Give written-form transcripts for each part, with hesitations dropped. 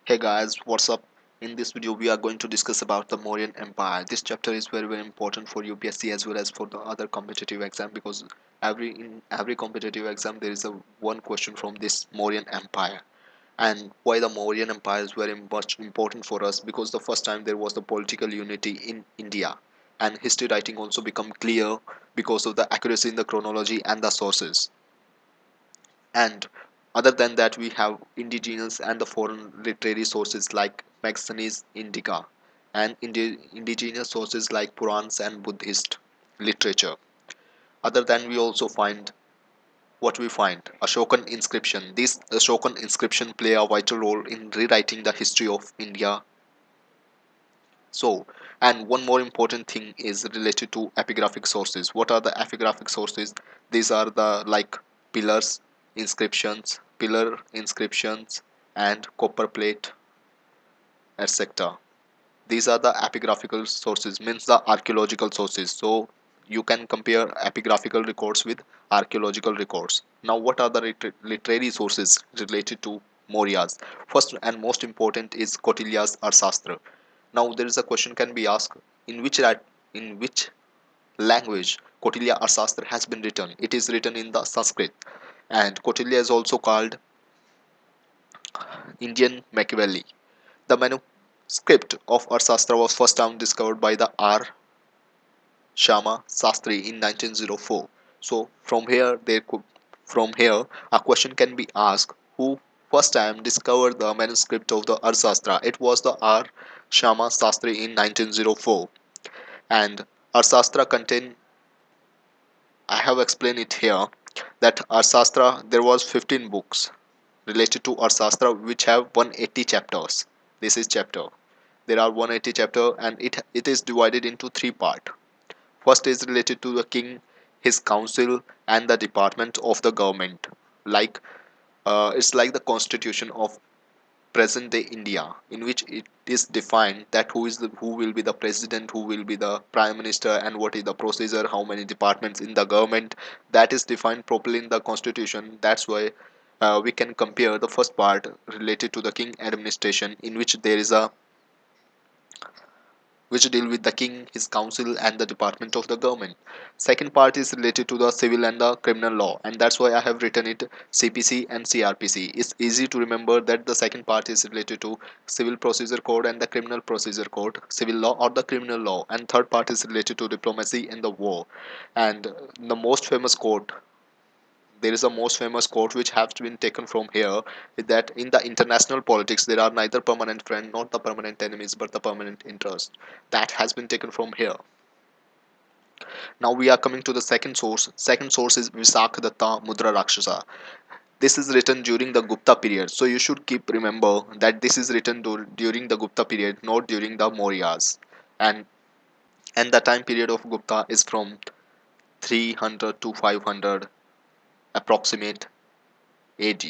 Hey guys, what's up? In this video, we are going to discuss about the Mauryan Empire. This chapter is very important for UPSC as well as for the other competitive exam because in every competitive exam there is a one question from this Mauryan Empire. And why the Mauryan Empire is very much important for us because the first time there was the political unity in India, and history writing also become clear because of the accuracy in the chronology and the sources. And other than that, we have indigenous and the foreign literary sources like Maxenese Indica and indigenous sources like Purans and Buddhist literature. Other than we also find what we find Ashokan inscription. These Ashokan inscription play a vital role in rewriting the history of India. So, and one more important thing is related to epigraphic sources. What are the epigraphic sources? These are the like pillars, pillar inscriptions, and copper plate, etc. These are the epigraphical sources, means the archaeological sources. So you can compare epigraphical records with archaeological records. Now, what are the literary sources related to Mauryas? First and most important is Kautilya's Arthasastra. Now there is a question can be asked in which language Kautilya Arthasastra has been written. It is written in the Sanskrit, and Kautilya is also called Indian Machiavelli. The manuscript of Arthasastra was first time discovered by the R. Shama Sastri in 1904. So from here a question can be asked who first time discovered the manuscript of the Arthasastra. It was the R. Shama Sastri in 1904, and Arthasastra contain, I have explained it here, that Arthasastra there was 15 books related to Arthasastra which have 180 chapters. This is chapter. There are 180 chapter and it is divided into three part. First is related to the king, his council and the department of the government. Like it's like the constitution of present day India, in which it is defined that who will be the president, who will be the prime minister, and what is the procedure, how many departments in the government. That is defined properly in the constitution. That's why we can compare the first part related to the king administration, in which deal with the king, his council, and the department of the government. Second part is related to the civil and the criminal law, and that's why I have written it CPC and CRPC. It's easy to remember that the second part is related to civil procedure code and the criminal procedure code, civil law or the criminal law, and third part is related to diplomacy and the war. And the most famous quote, there is a most famous quote which has been taken from here, is that in the international politics there are neither permanent friends nor the permanent enemies but the permanent interest. That has been taken from here. Now we are coming to the second source is Visakadatta Mudra Rakshasa. This is written during the Gupta period, so you should keep remember that this is written during the Gupta period, not during the Mauryas. And and the time period of Gupta is from 300 to 500 approximate AD.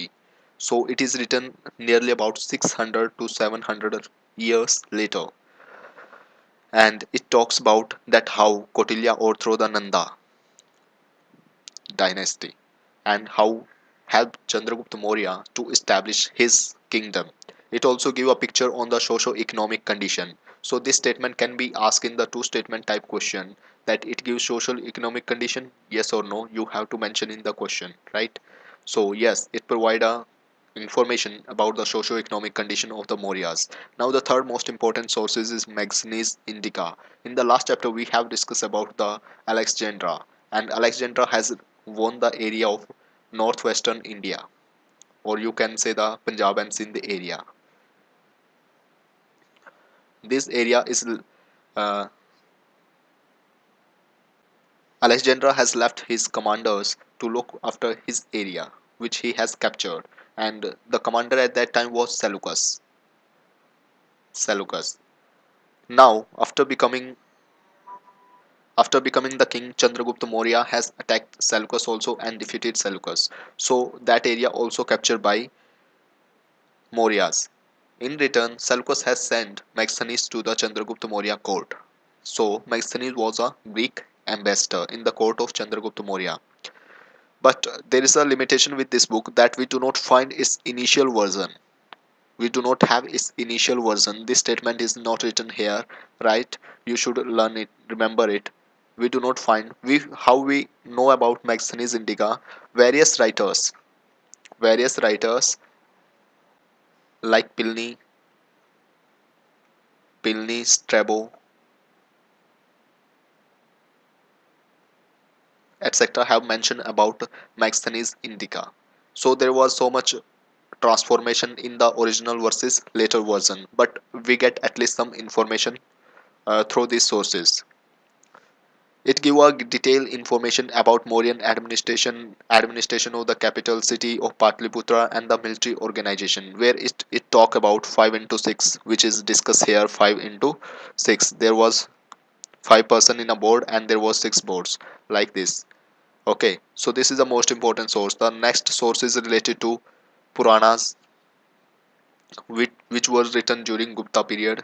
So it is written nearly about 600 to 700 years later, and it talks about that how Kautilya overthrew the Nanda dynasty and how helped Chandragupta Maurya to establish his kingdom. It also gives a picture on the socio-economic condition. So this statement can be asked in the two statement type question, that it gives social economic condition, yes or no, you have to mention in the question, right? So yes, it provide a information about the socio-economic condition of the Mauryas. Now the third most important sources is Maxenese Indica. In the last chapter we have discussed about the Alexandra, and Alexandra has won the area of northwestern India, or you can say the Punjab and Sindh area. This area is uh, Alexandra has left his commanders to look after his area, which he has captured, and the commander at that time was Seleucus. Seleucus. Now, after becoming the king, Chandragupta Maurya has attacked Seleucus also and defeated Seleucus. So that area also captured by Mauryas. In return, Seleucus has sent Maxenus to the Chandragupta Maurya court. So Maxenus was a Greek ambassador in the court of Chandragupta Maurya. But there is a limitation with this book that we do not find its initial version. We do not have its initial version. This statement is not written here, right? You should learn it, remember it. We do not find. We how we know about Megasthenes Indica? Various writers like Pliny, Strabo, etc. have mentioned about Megasthenes Indica. So there was so much transformation in the original versus later version, but we get at least some information through these sources. It gives a detailed information about Mauryan administration of the capital city of Patliputra and the military organization, where it talk about 5 into 6, which is discussed here. 5 into 6, there was 5 person in a board and there was 6 boards like this. Okay, so this is the most important source. The next source is related to Puranas, which was written during Gupta period.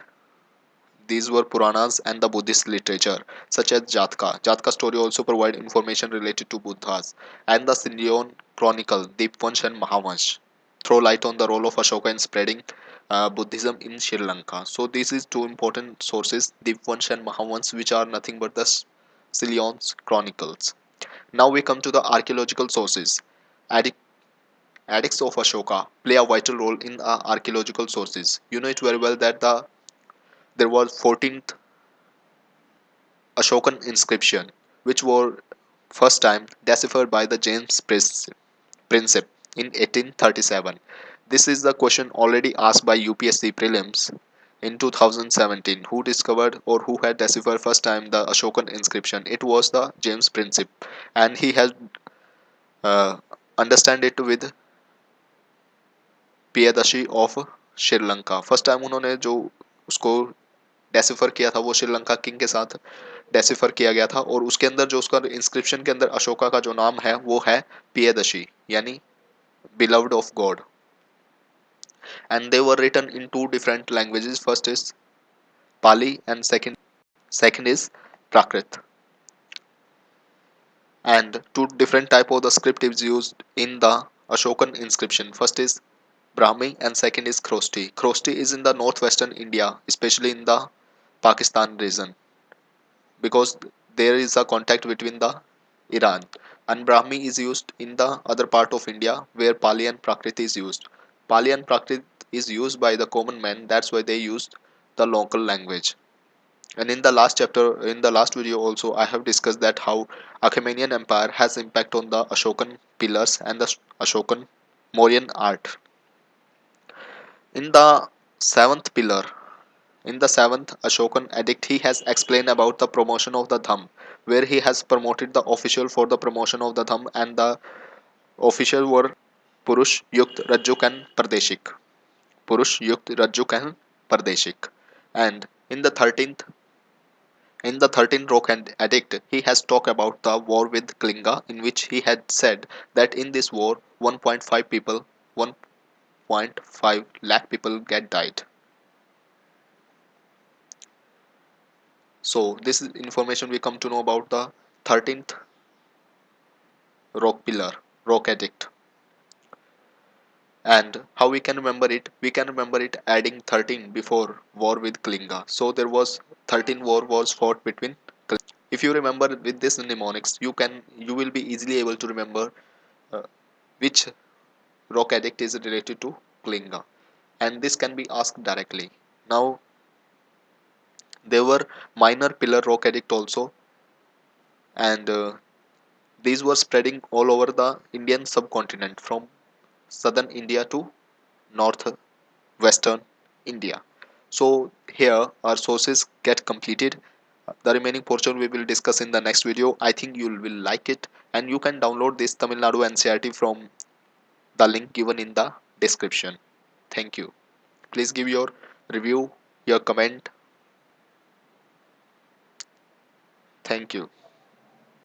These were Puranas and the Buddhist literature, such as Jatka. Jatka story also provide information related to Buddhas, and the Sindhyan Chronicle, Deepvansh and Mahavansh, throw light on the role of Ashoka in spreading Buddhism in Sri Lanka. So these is two important sources, Deepvansh and Mahavansh, which are nothing but the Sindhyan Chronicles. Now we come to the archaeological sources. Addic- Addicts of Ashoka play a vital role in archaeological sources. You know it very well that there was 14th Ashokan Inscription, which were first time deciphered by the James Princip in 1837. This is the question already asked by UPSC prelims in 2017. Who discovered or who had deciphered first time the Ashokan inscription? It was the James Princip, and he has uh, understand it with Piyadasi of Sri Lanka. First time उन्होंने जो उसको decipher किया था वो Sri Lanka king के साथ decipher किया गया था, और उसके अंदर जो उसका इंस्क्रिप्शन के अंदर अशोका का जो नाम है वो है पियदशी, यानी beloved of God, and they were written in two different languages. First is Pali and second is Prakrit, and two different type of the script is used in the Ashokan inscription. First is Brahmi and second is Khrosti. Khrosti is in the northwestern India, especially in the Pakistan region, because there is a contact between the Iran, and Brahmi is used in the other part of India where Pali and Prakrit is used. Pali and Prakrit is used by the common man, that's why they used the local language. And in the last chapter, in the last video also, I have discussed that how Achaemenian Empire has impact on the Ashokan pillars and the Ashokan Mauryan art. In the seventh pillar, in the seventh Ashokan edict, he has explained about the promotion of the Dham, where he has promoted the official for the promotion of the Dham, and the official were Purush, Yukt, Rajuk, and Pradeshik. Purush, Yukt, Rajuk, and Pradeshik. And in the 13th Rock and Edict, he has talked about the war with Klinga, in which he had said that in this war, 1.5 lakh people get died. So this is information we come to know about the 13th rock pillar, rock edict. And how we can remember it? We can remember it adding 13 before war with Kalinga. So there was 13 war was fought between. If you remember with this mnemonics, you will be easily able to remember uh, which rock edict is related to Kalinga, and this can be asked directly. Now there were minor pillar rock edict also, and these were spreading all over the Indian subcontinent from southern India to northwestern India. So here our sources get completed. The remaining portion we will discuss in the next video. I think you will like it, and you can download this Tamil Nadu NCERT from the link given in the description. Thank you. Please give your review, your comment. Thank you.